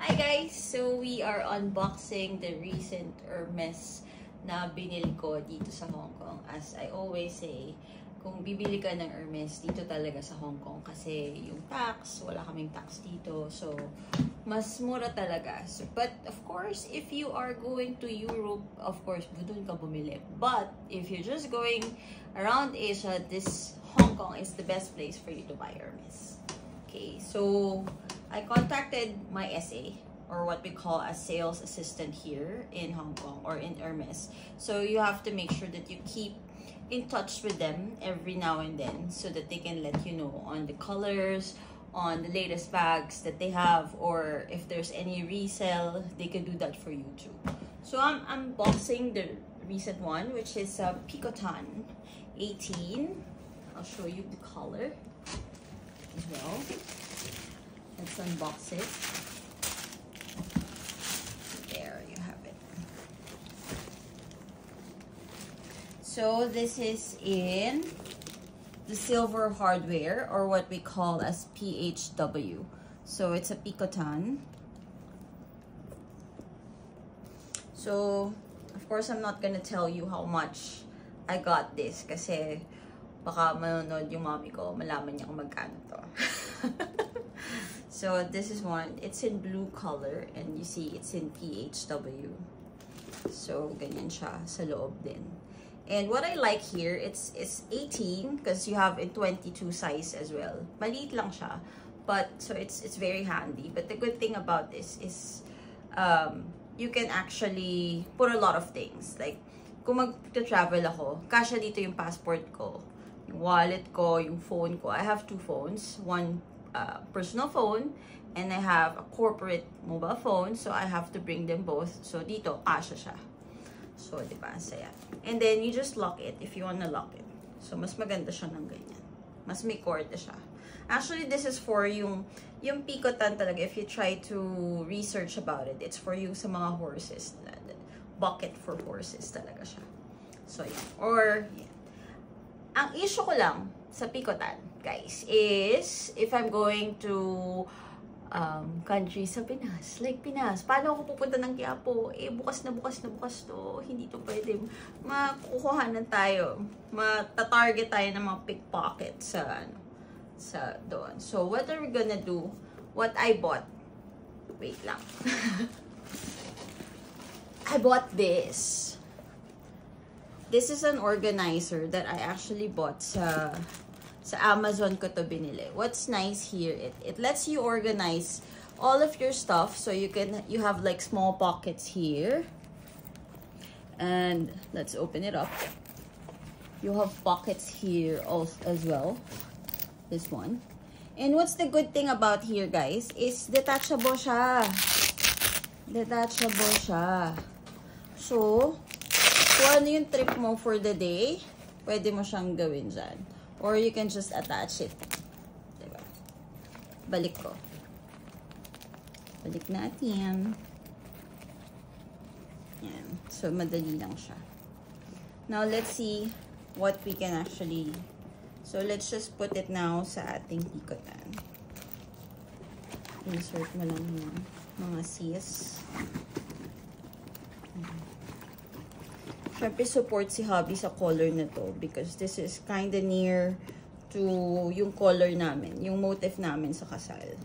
Hi guys! So we are unboxing the recent Hermes na binili ko dito sa Hong Kong. As I always say, kung bibili ka ng Hermes dito talaga sa Hong Kong kasi yung tax, wala kaming tax dito. So, mas mura talaga. So, but of course, if you are going to Europe, of course, doon ka bumili. But if you're just going around Asia, this Hong Kong is the best place for you to buy Hermes. Okay, so I contacted my SA, or what we call a sales assistant here in Hong Kong or in Hermes. So you have to make sure that you keep in touch with them every now and then so that they can let you know on the colors, on the latest bags that they have, or if there's any resale, they can do that for you too. So I'm unboxing the recent one, which is a Picotan 18. I'll show you the color as well. Let's unbox it. There you have it. So this is in the silver hardware, or what we call as PHW. So it's a Picotan. So of course I'm not gonna tell you how much I got this kasi baka manonood yung mommy ko, malaman niya kung magkano to. So this is one. It's in blue color and you see it's in PHW. So ganyan siya sa loob din. And what I like here, it's 18 because you have in 22 size as well. Maliit lang siya, but so it's very handy. But the good thing about this is you can actually put a lot of things. Like kung mag-travel ako, kasya dito yung passport ko, yung wallet ko, yung phone ko. I have two phones. One personal phone and I have a corporate mobile phone, so I have to bring them both. So dito kasya siya. So diba, saya. And then you just lock it if you wanna lock it. So mas maganda siya ng ganyan. Mas may cord siya. Actually, this is for yung Picotan talaga. If you try to research about it, it's for yung sa mga horses. Bucket for horses talaga siya. So yeah. Or yeah. Ang issue ko lang sa Picotan, guys, is if I'm going to country sa Pinas, like Pinas, paano ako pupunta ng Quiapo? Eh, bukas na bukas to. Hindi to pwede. Makukuhanan tayo. Matatarget tayo ng mga pickpocket sa doon. So, what are we gonna do? What I bought. Wait lang. I bought this. This is an organizer that I actually bought sa Amazon ko to binili. What's nice here, it lets you organize all of your stuff, so you have like small pockets here. And let's open it up. You have pockets here also as well. This one. And what's the good thing about here, guys, is detachable siya. Detachable siya. So, kung ano yung trip mo for the day, pwede mo siyang gawin dyan. Or you can just attach it. Diba? Balik ko. Balik natin. Yan. So, madali lang siya. Now, let's see what we can actually... So, let's just put it now sa ating Picotan. Insert mo lang yung mga sis. Siyempre, support si hubby sa color na to because this is kind of near to yung color namin, yung motif namin sa kasal.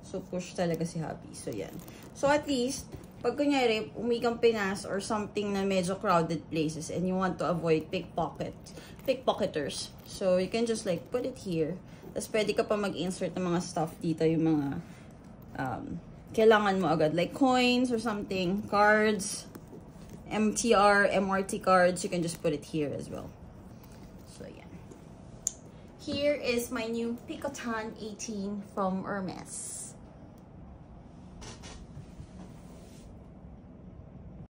So, push talaga si hubby. So, yan. So, at least, pag kunyari, umikang Pinas or something na medyo crowded places and you want to avoid pickpocketers. So, you can just like put it here. Tapos, pwede ka pa mag-insert ng mga stuff dito, yung mga kailangan mo agad. Like coins or something, cards, MTR, MRT cards, you can just put it here as well. So, yeah. Here is my new Picotan 18 from Hermes.